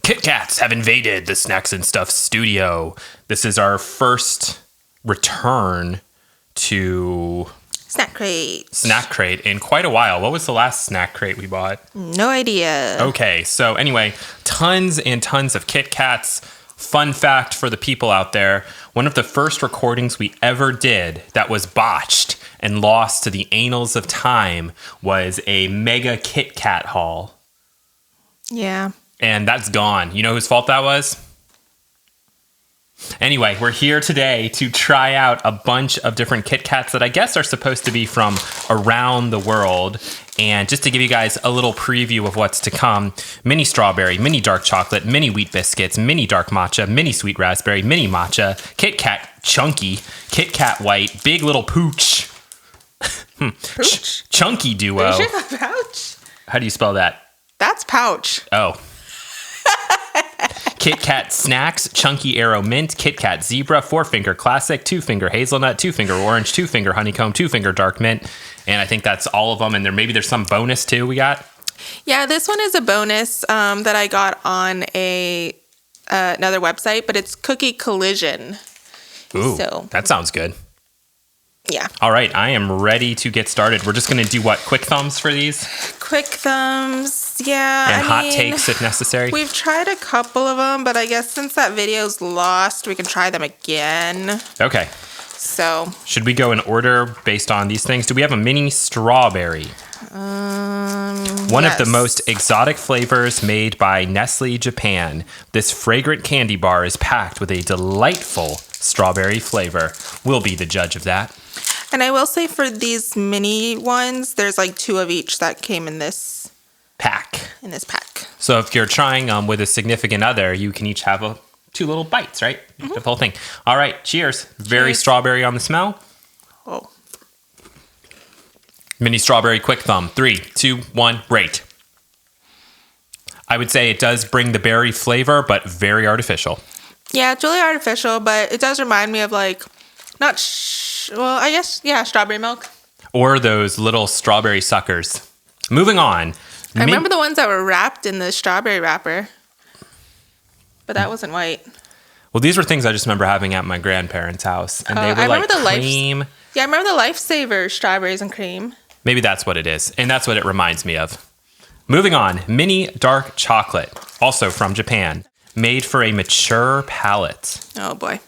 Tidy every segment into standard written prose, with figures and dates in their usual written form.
Kit Kats have invaded the Snacks and Stuff studio. This is our first return to Snack Crate in quite a while. What was the last Snack Crate we bought? No idea. Okay, so anyway, tons and tons of Kit Kats. Fun fact for the people out there, one of the first recordings we ever did that was botched and lost to the annals of time was a mega Kit Kat haul. Yeah. And that's gone. You know whose fault that was? Anyway, we're here today to try out a bunch of different Kit Kats that I guess are supposed to be from around the world. And just to give you guys a little preview of what's to come, mini strawberry, mini dark chocolate, mini wheat biscuits, mini dark matcha, mini sweet raspberry, mini matcha, Kit Kat chunky, Kit Kat white, big little pooch. Pooch? Chunky duo. Are you sure that's pouch? How do you spell that? That's pouch. Oh. Kit Kat Snacks, Chunky Arrow Mint, Kit Kat Zebra, 4-finger Classic, 2-finger Hazelnut, 2-finger Orange, 2-finger Honeycomb, 2-finger Dark Mint. And I think that's all of them. And maybe there's some bonus too we got. Yeah, this one is a bonus that I got on another website, but it's Cookie Collision. Ooh, so, that sounds good. Yeah. All right, I am ready to get started. We're just going to do what? Quick thumbs for these? Quick thumbs, yeah. And hot takes if necessary? We've tried a couple of them, but I guess since that video's lost, we can try them again. Okay. So. Should we go in order based on these things? Do we have a mini strawberry? One of the most exotic flavors made by Nestle Japan. This fragrant candy bar is packed with a delightful strawberry flavor. We'll be the judge of that. And I will say for these mini ones, there's like 2 of each that came in this pack. So if you're trying with a significant other, you can each have 2 little bites, right? The whole thing. All right, cheers. Very strawberry on the smell. Oh. Mini strawberry quick thumb. 3, 2, 1, rate. I would say it does bring the berry flavor, but very artificial. Yeah, it's really artificial, but it does remind me of strawberry milk. Or those little strawberry suckers. Moving on. I remember the ones that were wrapped in the strawberry wrapper, but that wasn't white. Well, these were things I just remember having at my grandparents' house, and they were like cream. Yeah, I remember the Lifesaver strawberries and cream. Maybe that's what it is, and that's what it reminds me of. Moving on, mini dark chocolate, also from Japan, made for a mature palate. Oh boy.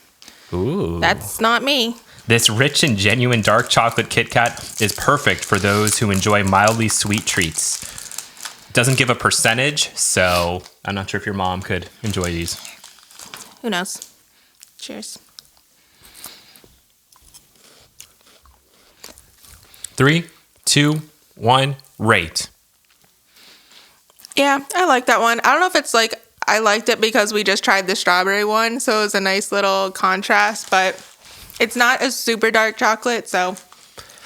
Ooh. That's not me. This rich and genuine dark chocolate Kit Kat is perfect for those who enjoy mildly sweet treats. It doesn't give a percentage, so I'm not sure if your mom could enjoy these. Who knows? Cheers. 3, 2, 1, rate. Yeah, I like that one. I don't know if it's like I liked it because we just tried the strawberry one, so it was a nice little contrast, but it's not a super dark chocolate, so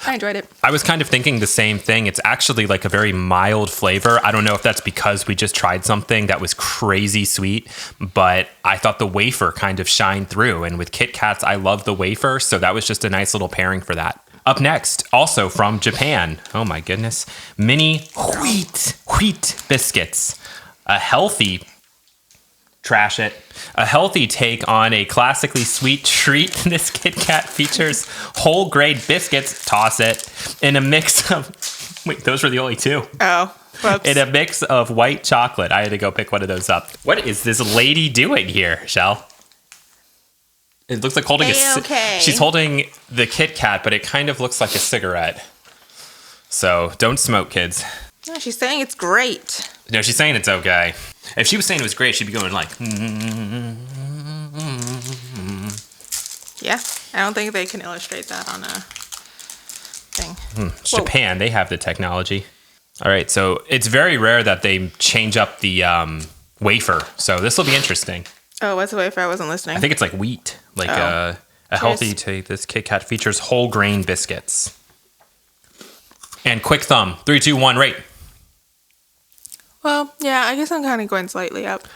I enjoyed it. I was kind of thinking the same thing. It's actually like a very mild flavor. I don't know if that's because we just tried something that was crazy sweet, but I thought the wafer kind of shined through. And with Kit Kats, I love the wafer, so that was just a nice little pairing for that. Up next, also from Japan. Oh my goodness. Mini wheat biscuits. A healthy take on a classically sweet treat. This Kit Kat features whole grain biscuits, toss it, in a mix of... Wait, those were the only 2. Oh, whoops. In a mix of white chocolate. I had to go pick one of those up. What is this lady doing here, Shell? It looks like holding She's holding the Kit Kat, but it kind of looks like a cigarette. So don't smoke, kids. No, she's saying it's great. No, she's saying it's okay. If she was saying it was great, she'd be going like... Yeah, I don't think they can illustrate that on a thing. Japan, they have the technology. All right, so it's very rare that they change up the wafer. So this will be interesting. Oh, what's the wafer? I wasn't listening. I think it's like wheat. Like a healthy take. This Kit Kat features whole grain biscuits. And quick thumb. 3, 2, 1, rate. Well, yeah, I guess I'm kind of going slightly up.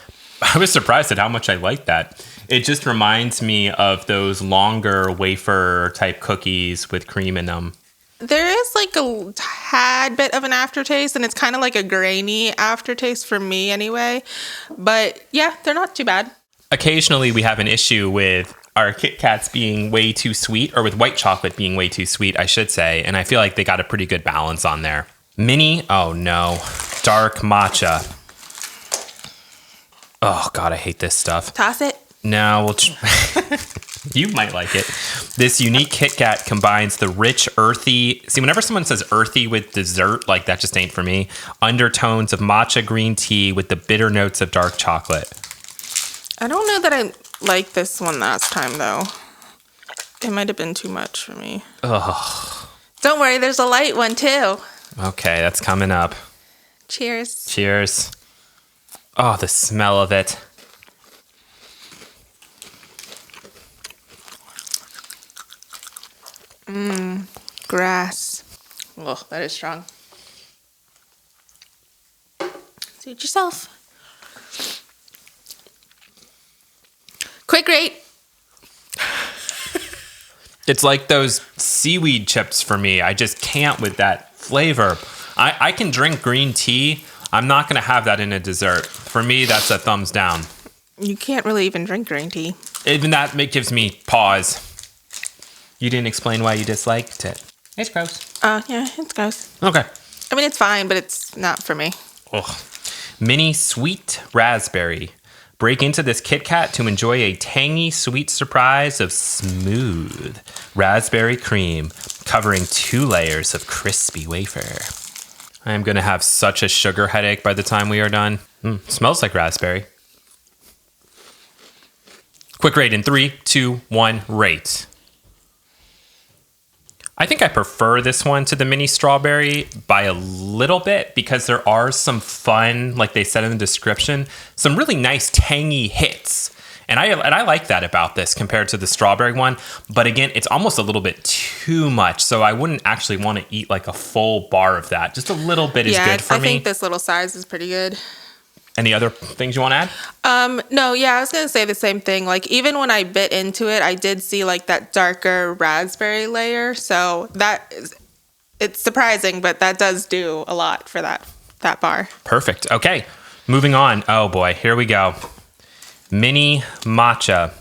I was surprised at how much I like that. It just reminds me of those longer wafer type cookies with cream in them. There is like a tad bit of an aftertaste, and it's kind of like a grainy aftertaste for me anyway. But yeah, they're not too bad. Occasionally, we have an issue with our Kit Kats being way too sweet, or with white chocolate being way too sweet, I should say. And I feel like they got a pretty good balance on there. Mini, oh no, dark matcha. Oh God, I hate this stuff. Toss it. No, you might like it. This unique Kit Kat combines the rich, earthy. See, whenever someone says earthy with dessert, like that just ain't for me. Undertones of matcha green tea with the bitter notes of dark chocolate. I don't know that I liked this one last time, though. It might have been too much for me. Ugh. Don't worry, there's a light one, too. Okay, that's coming up. Cheers. Cheers. Oh, the smell of it. Grass. Oh, that is strong. Suit yourself. Quick rate. It's like those seaweed chips for me. I just can't with that flavor. I can drink green tea. I'm not going to have that in a dessert. For me, that's a thumbs down. You can't really even drink green tea. Even that gives me pause. You didn't explain why you disliked it. It's gross. Yeah, it's gross. Okay. I mean, it's fine, but it's not for me. Ugh. Mini sweet raspberry. Break into this Kit Kat to enjoy a tangy, sweet surprise of smooth raspberry cream covering 2 layers of crispy wafer. I am going to have such a sugar headache by the time we are done. Smells like raspberry. Quick rate in 3, 2, 1, rate. I think I prefer this one to the mini strawberry by a little bit because there are some fun, like they said in the description, some really nice tangy hits. And I like that about this compared to the strawberry one. But again, it's almost a little bit too much. So I wouldn't actually want to eat like a full bar of that. Just a little bit is good for me. I think this little size is pretty good. Any other things you want to add? No, yeah, I was going to say the same thing. Like, even when I bit into it, I did see, like, that darker raspberry layer. So it's surprising, but that does do a lot for that bar. Perfect. Okay, moving on. Oh, boy, here we go. Mini Matcha.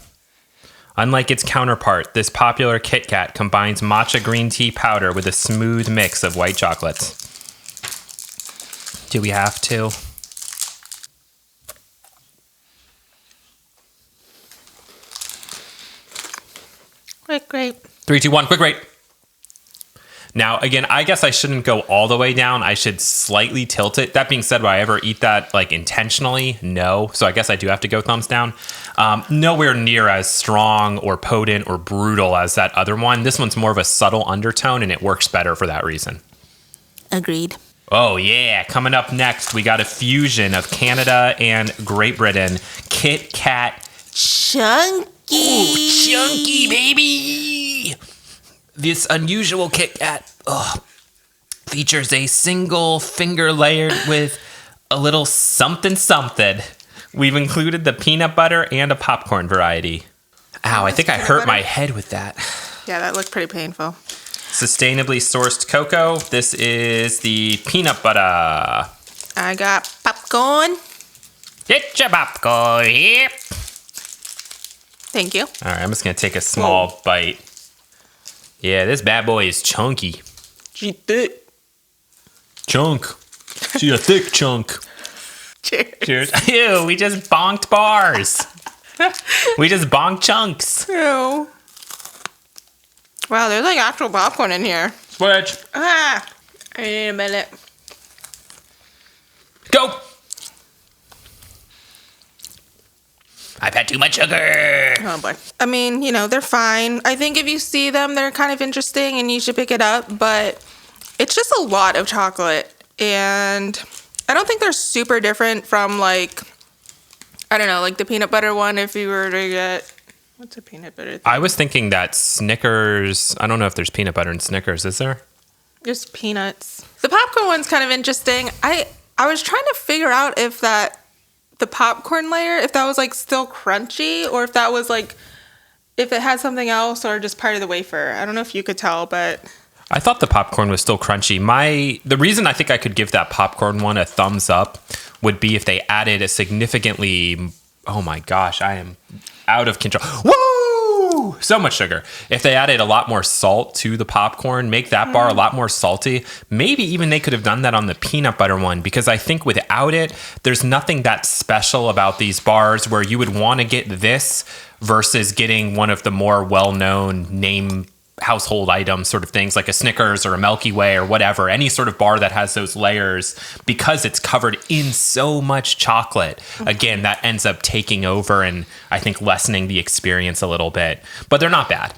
Unlike its counterpart, this popular Kit Kat combines matcha green tea powder with a smooth mix of white chocolates. Do we have to? Quick rate. 3, 2, 1, quick rate. Now, again, I guess I shouldn't go all the way down. I should slightly tilt it. That being said, will I ever eat that like intentionally? No. So I guess I do have to go thumbs down. Nowhere near as strong or potent or brutal as that other one. This one's more of a subtle undertone, and it works better for that reason. Agreed. Oh, yeah. Coming up next, we got a fusion of Canada and Great Britain. Kit Kat Chunky. Ooh, chunky, baby! This unusual Kit Kat features a single finger layered with a little something something. We've included the peanut butter and a popcorn variety. Ow, I think I hurt my head with that. Yeah, that looked pretty painful. Sustainably sourced cocoa. This is the peanut butter. I got popcorn. Get your popcorn here. Thank you. All right, I'm just going to take a small bite. Yeah, this bad boy is chunky. She thick. Chunk. She a thick chunk. Cheers. Cheers. Ew, we just bonked bars. We just bonked chunks. Ew. Wow, there's like actual popcorn in here. Switch. I need a minute. Go. I've had too much sugar. Oh boy. I mean, they're fine. I think if you see them, they're kind of interesting and you should pick it up, but it's just a lot of chocolate. And I don't think they're super different from like, I don't know, like the peanut butter one if you were to get, what's a peanut butter thing? I was thinking that Snickers, I don't know if there's peanut butter in Snickers, is there? Just peanuts. The popcorn one's kind of interesting. I was trying to figure out if the popcorn layer, if that was like still crunchy or if that was like, if it had something else or just part of the wafer. I don't know if you could tell, but I thought the popcorn was still crunchy. The reason I think I could give that popcorn one a thumbs up would be if they added a significantly, oh my gosh, I am out of control. Woo! So much sugar. If they added a lot more salt to the popcorn, make that bar a lot more salty. Maybe even they could have done that on the peanut butter one, because I think without it, there's nothing that special about these bars where you would want to get this versus getting one of the more well-known name household items sort of things like a Snickers or a Milky Way or whatever, any sort of bar that has those layers, because it's covered in so much chocolate. Again, that ends up taking over and I think lessening the experience a little bit, but they're not bad.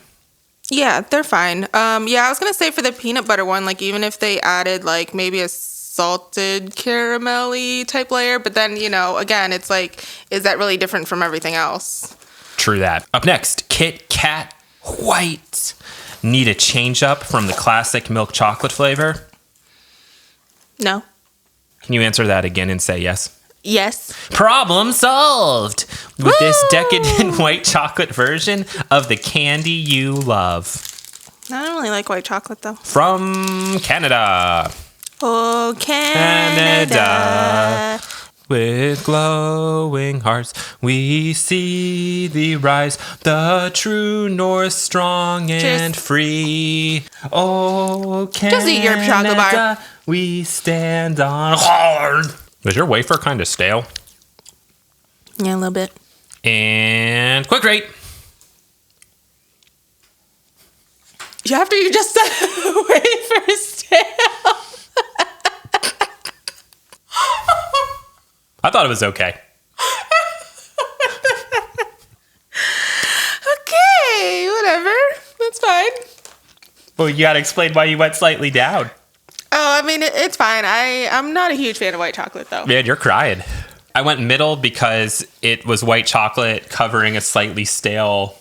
Yeah, they're fine. I was going to say for the peanut butter one, like even if they added like maybe a salted caramel-y type layer, but then, again, it's like, is that really different from everything else? True that. Up next, Kit Kat White. Need a change up from the classic milk chocolate flavor? No. Can you answer that again and say yes? Yes. Problem solved! With this decadent white chocolate version of the candy you love. I don't really like white chocolate though. From Canada. Oh, Canada. With glowing hearts, we see thee rise, the true north, strong and Cheers. free. Oh, Canada, Just eat your chocolate bar. We stand on hard. Is your wafer kind of stale? Yeah, a little bit. And quick rate. After you just said wafer stale. I thought it was okay. Okay, whatever. That's fine. Well, you gotta explain why you went slightly down. Oh, I mean, it's fine. I'm not a huge fan of white chocolate, though. Man, you're crying. I went middle because it was white chocolate covering a slightly stale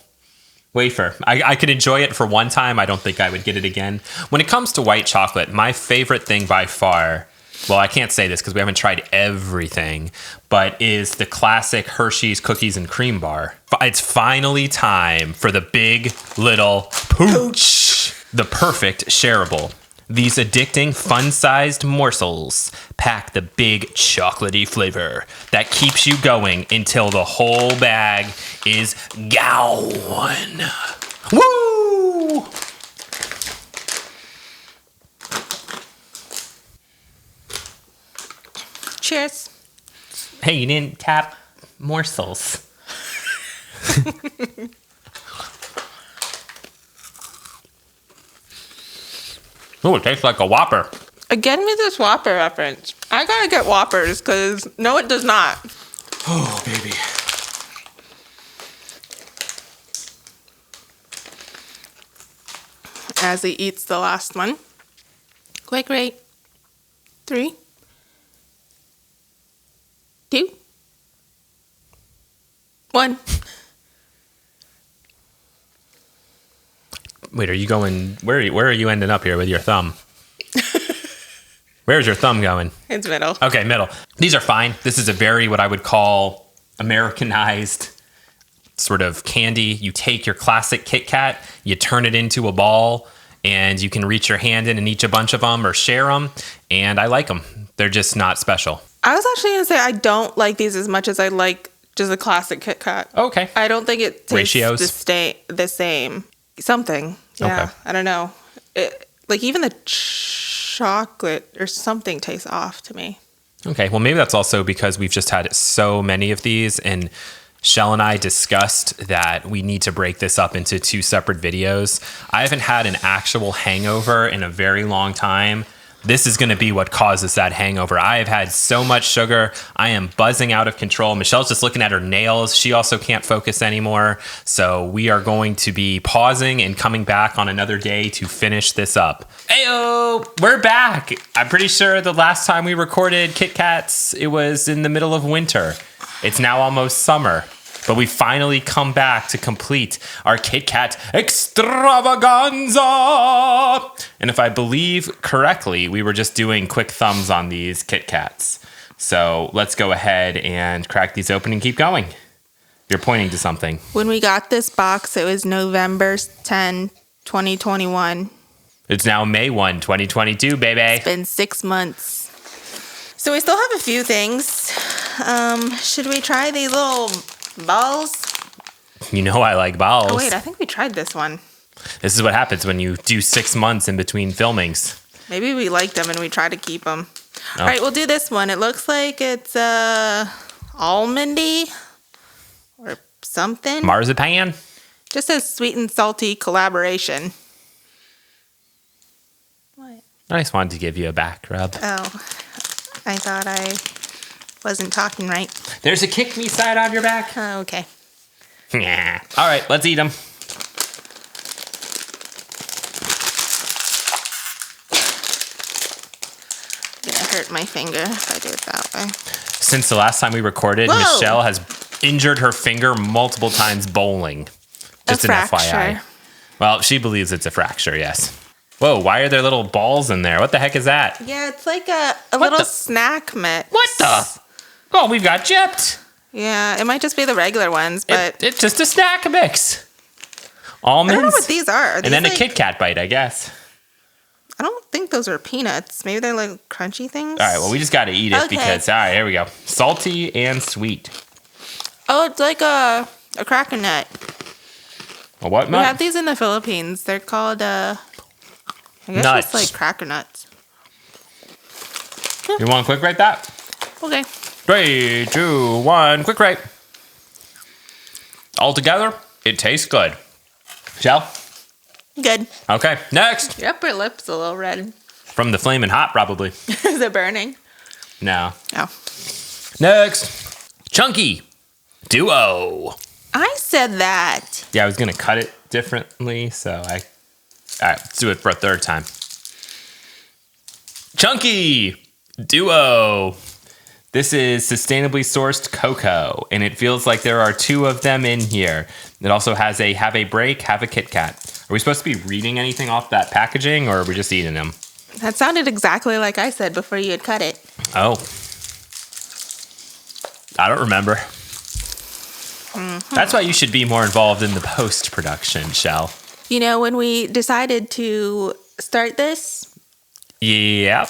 wafer. I could enjoy it for one time. I don't think I would get it again. When it comes to white chocolate, my favorite thing by far, well, I can't say this because we haven't tried everything, but is the classic Hershey's Cookies and Cream bar. It's finally time for the big little pooch, the perfect shareable. These addicting, fun-sized morsels pack the big chocolatey flavor that keeps you going until the whole bag is gone. Woo! Cheers. Hey, you didn't tap morsels. Oh, it tastes like a Whopper. Again with this Whopper reference. I gotta get Whoppers, because no, it does not. Oh, baby. As he eats the last one. Quick rate. 3, 2, 1. Wait, are you going? Where are you ending up here with your thumb? Where's your thumb going? It's middle. Okay, middle. These are fine. This is a very what I would call Americanized sort of candy. You take your classic Kit Kat, you turn it into a ball, and you can reach your hand in and eat a bunch of them or share them. And I like them. They're just not special. I was actually gonna say I don't like these as much as I like just a classic Kit Kat. Okay. I don't think it tastes Ratios? the same. Something. Yeah. Okay. I don't know. Like even the chocolate or something tastes off to me. Okay, well, maybe that's also because we've just had so many of these, and Shell and I discussed that we need to break this up into 2 separate videos. I haven't had an actual hangover in a very long time. This is going to be what causes that hangover. I have had so much sugar. I am buzzing out of control. Michelle's just looking at her nails. She also can't focus anymore. So we are going to be pausing and coming back on another day to finish this up. Heyo, we're back. I'm pretty sure the last time we recorded Kit Kats, it was in the middle of winter. It's now almost summer. But we finally come back to complete our Kit Kat extravaganza. And if I believe correctly, we were just doing quick thumbs on these Kit Kats. So let's go ahead and crack these open and keep going. You're pointing to something. When we got this box, it was November 10, 2021. It's now May 1, 2022, baby. It's been 6 months. So we still have a few things. Should we try these little balls? You know I like balls. Oh, wait, I think we tried this one. This is what happens when you do 6 months in between filmings. Maybe we liked them and we try to keep them. Oh. All right, we'll do this one. It looks like it's almondy or something. Marzipan? Just says sweet and salty collaboration. What? I just wanted to give you a back rub. Oh, I thought I wasn't talking right. There's a kick me side on your back. Oh, okay. Yeah. All right, let's eat them. Gonna hurt my finger if I do it that way. Since the last time we recorded, Whoa. Michelle has injured her finger multiple times bowling. Just A an fracture. FYI. Well, she believes it's a fracture, yes. Whoa, why are there little balls in there? What the heck is that? Yeah, it's like a little snack mix. What the? Oh, we've got gypped. Yeah, it might just be the regular ones, but It's just a snack mix. Almonds. I don't know what these are. Are and these then like, a Kit Kat bite, I guess. I don't think those are peanuts. Maybe they're like crunchy things. All right, well, we just got to eat it Okay. because, all right, here we go. Salty and sweet. Oh, it's like a cracker nut. A what We nut? have these in the Philippines. They're called, I guess Nuts. it's like cracker nuts. You want to quick rate that? Okay. 3, 2, 1, quick rate. Altogether, it tastes good. Shell? Good. Okay, next. Your upper lip's a little red. From the Flamin' Hot, probably. Is it burning? No. Oh. Next. Chunky Duo. I said that. Yeah, I was going to cut it differently, so All right, let's do it for a third time. Chunky Duo. This is sustainably sourced cocoa, and it feels like there are 2 of them in here. It also has a have a break, have a Kit Kat. Are we supposed to be reading anything off that packaging, or are we just eating them? That sounded exactly like I said before you had cut it. Oh. I don't remember. That's why you should be more involved in the post-production, Shell. You know, when we decided to start this, Yeah.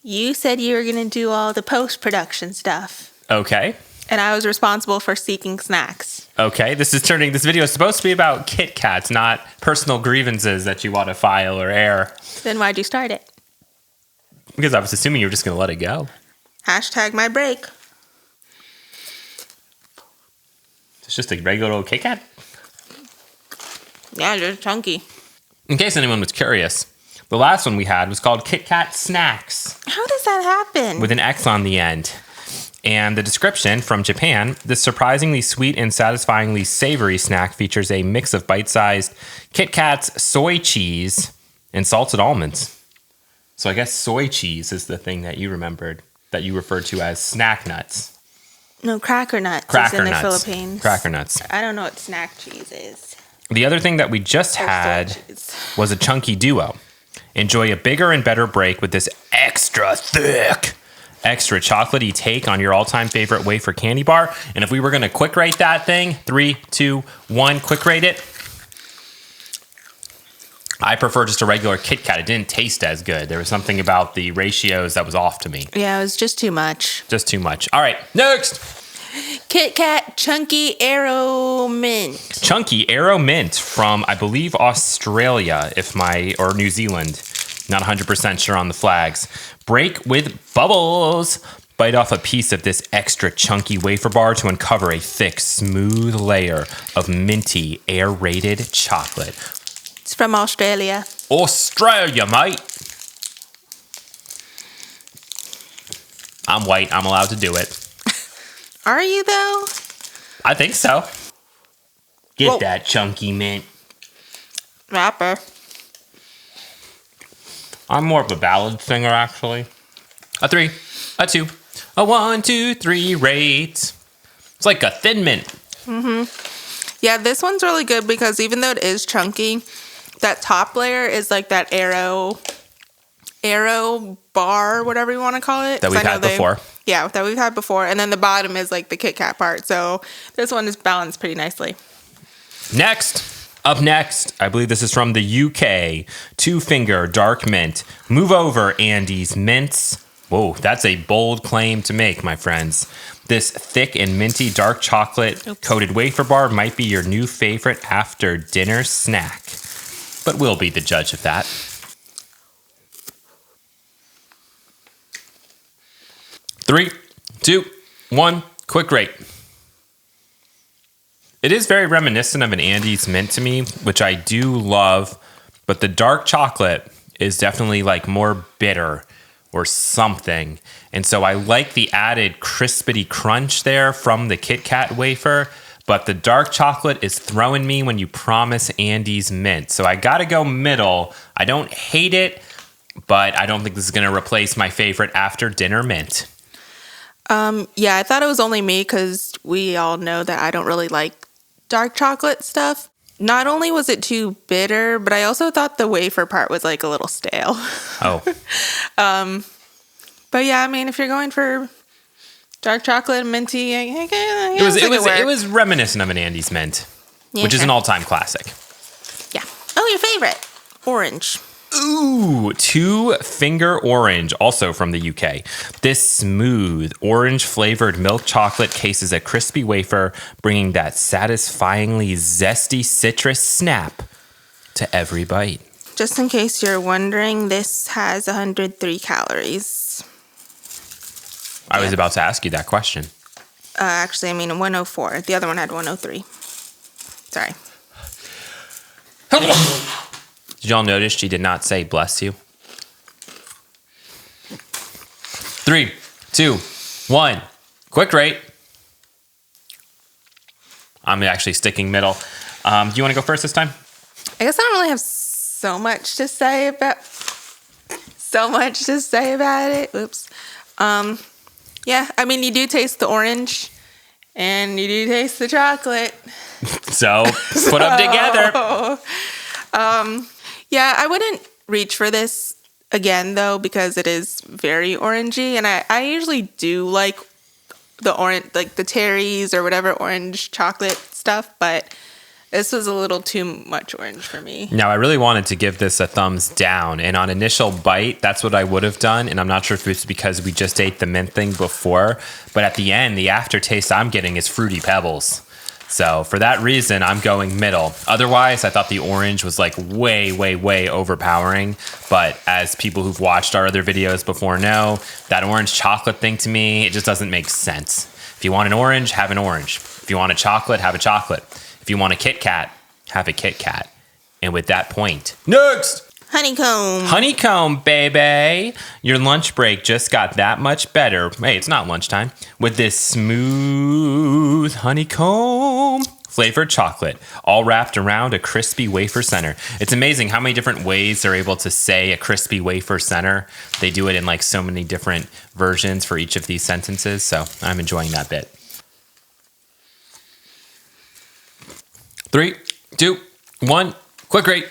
you said you were going to do all the post-production stuff. Okay. And I was responsible for seeking snacks. Okay. This video is supposed to be about Kit Kats, not personal grievances that you want to file or air. Then why'd you start it? Because I was assuming you were just going to let it go. Hashtag my break. It's just a regular old Kit Kat. Yeah, just chunky. In case anyone was curious, the last one we had was called Kit Kat Snacks How does that happen? with an X on the end. And the description from Japan, this surprisingly sweet and satisfyingly savory snack features a mix of bite-sized Kit Kats, soy cheese, and salted almonds. So I guess soy cheese is the thing that you remembered, that you referred to as snack nuts. No, cracker nuts Cracker is in nuts. the Philippines. Cracker nuts. I don't know what snack cheese is. The other thing that we just Or had soy cheese. was a Chunky Duo. Enjoy a bigger and better break with this extra thick, extra chocolatey take on your all-time favorite wafer candy bar. And if we were going to quick rate that thing, 3, 2, 1, quick rate it. I prefer just a regular Kit Kat. It didn't taste as good. There was something about the ratios that was off to me. Yeah, it was just too much. Just too much. All right, next. Kit Kat Chunky Arrow Mint. Chunky Arrow Mint from, I believe, Australia, or New Zealand. Not 100% sure on the flags. Break with bubbles. Bite off a piece of this extra chunky wafer bar to uncover a thick, smooth layer of minty, aerated chocolate. It's from Australia. Australia, mate. I'm white. I'm allowed to do it. Are you, though? I think so. Get Whoa. that chunky mint. Rapper. I'm more of a ballad singer, actually. A 3, a 2, a 1, 2, 3 rate. It's like a Thin Mint. Yeah, this one's really good because even though it is chunky, that top layer is like that arrow bar, whatever you want to call it. That we've 'Cause I know had before. Yeah, that we've had before. And then the bottom is like the Kit Kat part. So this one is balanced pretty nicely. Next, Up next, I believe this is from the UK, 2-finger dark mint. Move over, Andy's mints. Whoa, that's a bold claim to make, my friends. This thick and minty dark chocolate coated wafer bar might be your new favorite after dinner snack. But we'll be the judge of that. Three, two, one, quick rate. It is very reminiscent of an Andy's Mint to me, which I do love, but the dark chocolate is definitely like more bitter or something. And so I like the added crispity crunch there from the Kit Kat wafer, but the dark chocolate is throwing me when you promise Andy's Mint. So I gotta go middle. I don't hate it, but I don't think this is gonna replace my favorite after dinner mint. Yeah, I thought it was only me because we all know that I don't really like dark chocolate stuff. Not only was it too bitter, but I also thought the wafer part was like a little stale. Oh. But yeah, I mean, if you're going for dark chocolate and minty, It was reminiscent of an Andy's Mint, which is an all-time classic. Yeah. Oh, your favorite. Orange. Ooh, 2-finger orange, also from the UK. This smooth orange-flavored milk chocolate cases a crispy wafer, bringing that satisfyingly zesty citrus snap to every bite. Just in case you're wondering, this has 103 calories. I was about to ask you that question. Actually, I mean 104. The other one had 103. Sorry. Did y'all notice she did not say bless you? 3, 2, 1. Quick rate. I'm actually sticking middle. Do you want to go first this time? I guess I don't really have so much to say about it. Oops. Yeah, I mean, you do taste the orange and you do taste the chocolate. So put them together. Yeah, I wouldn't reach for this again though because it is very orangey, and I usually do like the orange, like the Terry's or whatever orange chocolate stuff, but this was a little too much orange for me. Now, I really wanted to give this a thumbs down, and on initial bite, that's what I would have done, and I'm not sure if it's because we just ate the mint thing before, but at the end, the aftertaste I'm getting is Fruity Pebbles. So for that reason, I'm going middle. Otherwise, I thought the orange was like way, way, way overpowering. But as people who've watched our other videos before know, that orange chocolate thing to me, it just doesn't make sense. If you want an orange, have an orange. If you want a chocolate, have a chocolate. If you want a Kit Kat, have a Kit Kat. And with that point, next! Honeycomb. Honeycomb, baby. Your lunch break just got that much better. Hey, it's not lunchtime. With this smooth honeycomb flavored chocolate, all wrapped around a crispy wafer center. It's amazing how many different ways they're able to say a crispy wafer center. They do it in like so many different versions for each of these sentences. So I'm enjoying that bit. 3, 2, 1, quick rate.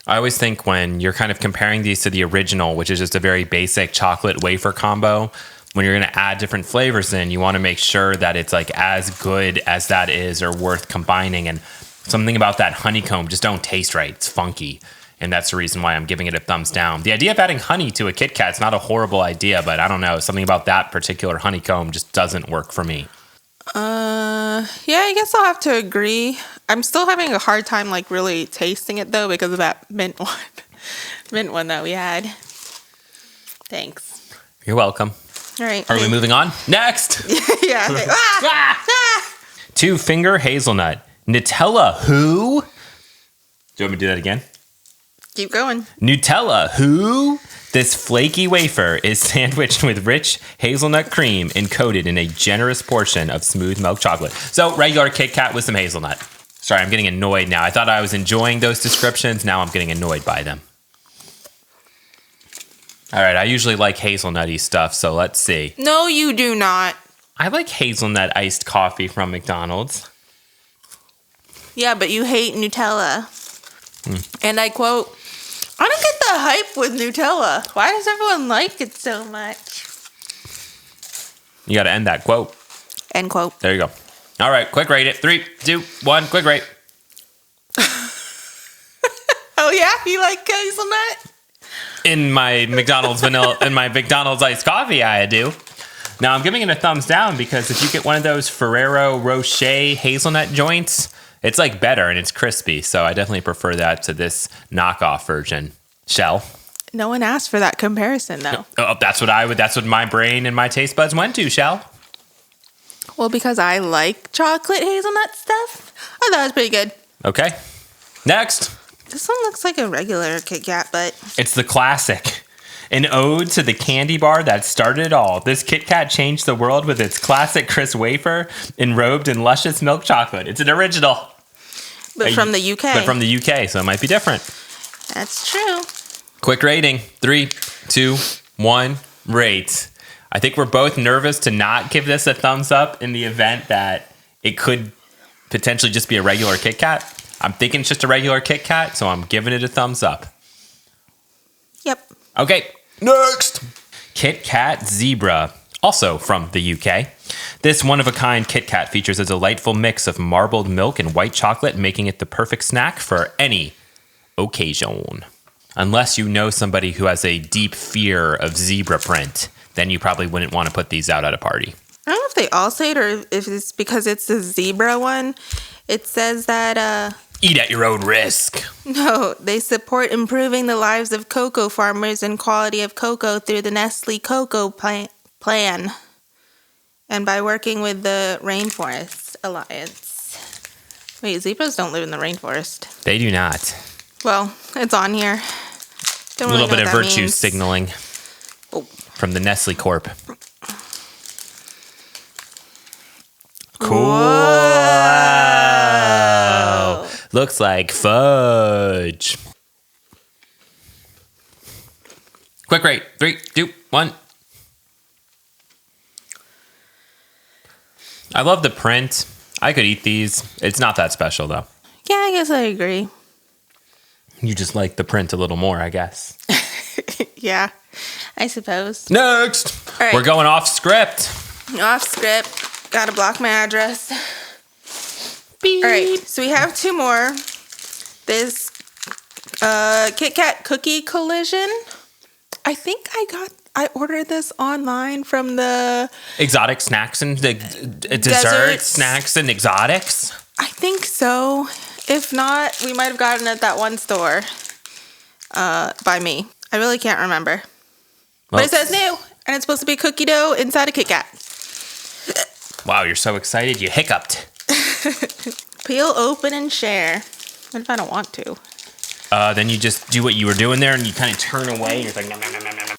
I always think when you're kind of comparing these to the original, which is just a very basic chocolate wafer combo, when you're going to add different flavors in, you want to make sure that it's like as good as that is or worth combining. And something about that honeycomb just don't taste right. It's funky. And that's the reason why I'm giving it a thumbs down. The idea of adding honey to a Kit Kat's not a horrible idea, but I don't know. Something about that particular honeycomb just doesn't work for me. Yeah, I guess I'll have to agree. I'm still having a hard time like really tasting it though because of that mint one that we had. Thanks. You're welcome. All right. Are we moving on? Next. Yeah. Like, ah! 2-finger hazelnut. Nutella who? Do you want me to do that again? Keep going. Nutella who? This flaky wafer is sandwiched with rich hazelnut cream and coated in a generous portion of smooth milk chocolate. So regular Kit Kat with some hazelnut. Sorry, I'm getting annoyed now. I thought I was enjoying those descriptions. Now I'm getting annoyed by them. All right, I usually like hazelnutty stuff, so let's see. No, you do not. I like hazelnut iced coffee from McDonald's. Yeah, but you hate Nutella. And I quote, I don't get the hype with Nutella. Why does everyone like it so much? You got to end that quote. End quote. There you go. All right, quick rate it. 3, 2, 1, quick rate. Oh yeah, you like hazelnut? In my McDonald's iced coffee, I do. Now I'm giving it a thumbs down because if you get one of those Ferrero Rocher hazelnut joints, it's like better and it's crispy. So I definitely prefer that to this knockoff version. Shell. No one asked for that comparison though. Oh, that's what my brain and my taste buds went to, Shell. Well, because I like chocolate hazelnut stuff, I thought it was pretty good. Okay. Next. This one looks like a regular Kit Kat, but It's the classic. An ode to the candy bar that started it all. This Kit Kat changed the world with its classic crisp wafer enrobed in luscious milk chocolate. It's an original. but from the UK. But from the UK, so it might be different. That's true. Quick rating. 3, 2, 1, rate. I think we're both nervous to not give this a thumbs up in the event that it could potentially just be a regular Kit Kat. I'm thinking it's just a regular Kit Kat, so I'm giving it a thumbs up. Yep. Okay, next. Kit Kat Zebra, also from the UK. This one-of-a-kind Kit Kat features a delightful mix of marbled milk and white chocolate, making it the perfect snack for any occasion. Unless you know somebody who has a deep fear of zebra print, then you probably wouldn't want to put these out at a party. I don't know if they all say it or if it's because it's the zebra one. It says that, Eat at your own risk. no, they support improving the lives of cocoa farmers and quality of cocoa through the Nestle Cocoa Plan and by working with the Rainforest Alliance. Wait, zebras don't live in the rainforest. They do not. Well, it's on here. Don't A really little bit know of what that virtue means. signaling Oh. from the Nestle Corp. Cool. Whoa. Looks like fudge. Quick rate. 3, 2, 1. I love the print. I could eat these. It's not that special though. Yeah, I guess I agree. You just like the print a little more, I guess. Yeah, I suppose. Next. All right. We're going off script. Off script. Gotta block my address. Beep. All right, so we have 2 more. This Kit Kat Cookie Collision. I think I ordered this online from the... Exotic snacks and dessert Desserts. snacks and exotics. I think so. If not, we might have gotten it at that one store by me. I really can't remember. Well, But it says new, and it's supposed to be cookie dough inside a Kit Kat. wow, you're so excited you hiccuped. Peel, open, and share. What if I don't want to? Then you just do what you were doing there and you kind of turn away and you're like, nom, nom, nom, nom, nom.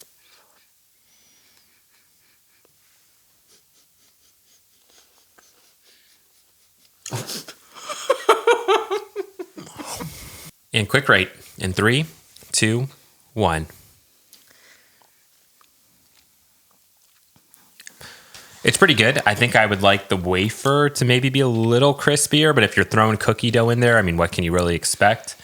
And quick rate in 3, 2, 1. It's pretty good. I think I would like the wafer to maybe be a little crispier, but if you're throwing cookie dough in there, I mean, what can you really expect?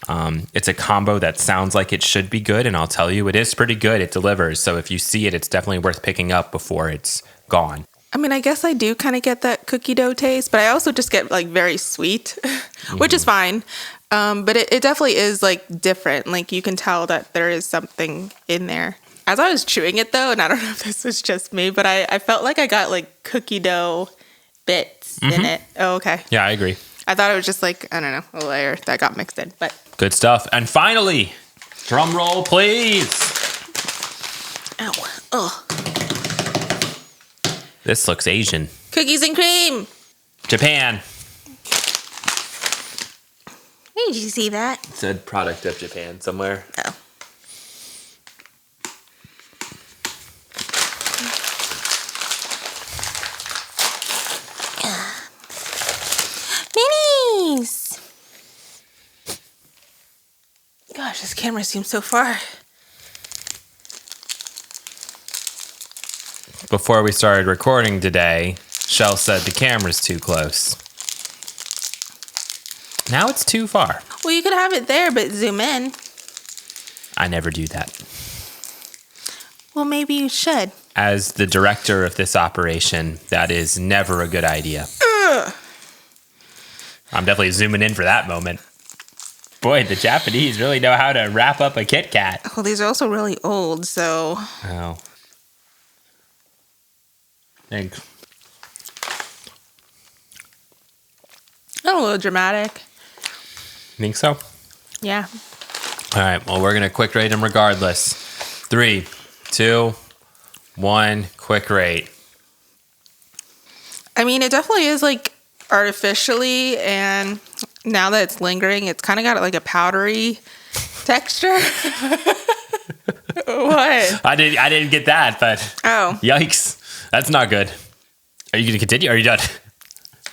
It's a combo that sounds like it should be good, and I'll tell you, it is pretty good. It delivers. So if you see it, it's definitely worth picking up before it's gone. I mean, I guess I do kind of get that cookie dough taste, but I also just get like very sweet, which is fine. But it definitely is like different. Like you can tell that there is something in there. As I was chewing it though, and I don't know if this was just me, but I felt like I got like cookie dough bits in it. Oh, okay. Yeah, I agree. I thought it was just like, I don't know, a layer that got mixed in, but. Good stuff. And finally, drum roll, please. Ow. Oh. This looks Asian. Cookies and cream. Japan. Did you see that? It said product of Japan somewhere. Oh. Minis. Gosh, this camera seems so far. Before we started recording today, Shell said the camera's too close. Now it's too far. Well, you could have it there, but zoom in. I never do that. Well, maybe you should. as the director of this operation, that is never a good idea. I'm definitely zooming in for that moment. Boy, the Japanese really know how to wrap up a Kit Kat. Well, these are also really old, so... Oh. Thanks. A little dramatic. Think so? Yeah. All right. Well, we're going to quick rate them regardless. 3, 2, 1, quick rate. I mean, it definitely is like artificially, and now that it's lingering, it's kind of got like a powdery texture. What? I didn't get that, but yikes. That's not good. Are you going to continue? Or are you done?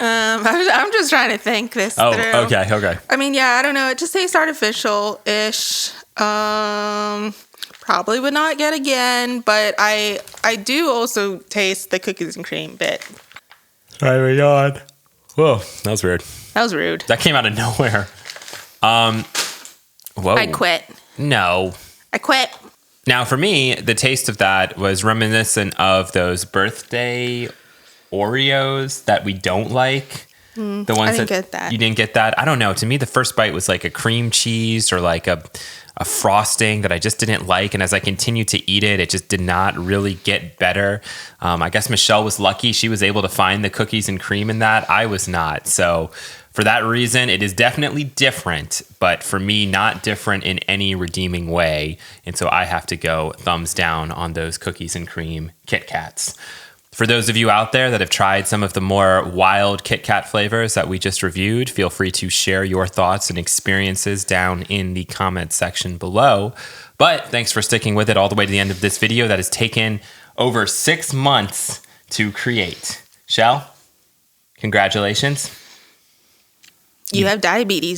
I'm just trying to think this through. Oh, okay. I mean, yeah, I don't know. It just tastes artificial-ish. Probably would not get again, but I do also taste the cookies and cream bit. Oh my God. Whoa, that was weird. That was rude. That came out of nowhere. Whoa. I quit. No. I quit. Now, for me, the taste of that was reminiscent of those birthday Oreos that we don't like. The ones I didn't get that. You didn't get that? I don't know. To me, the first bite was like a cream cheese or like a frosting that I just didn't like. And as I continued to eat it, it just did not really get better. I guess Michelle was lucky. She was able to find the cookies and cream in that. I was not. So for that reason, it is definitely different, but for me, not different in any redeeming way. And so I have to go thumbs down on those cookies and cream Kit Kats. For those of you out there that have tried some of the more wild Kit Kat flavors that we just reviewed, feel free to share your thoughts and experiences down in the comment section below. But thanks for sticking with it all the way to the end of this video that has taken over 6 months to create. Shell, congratulations. You have diabetes.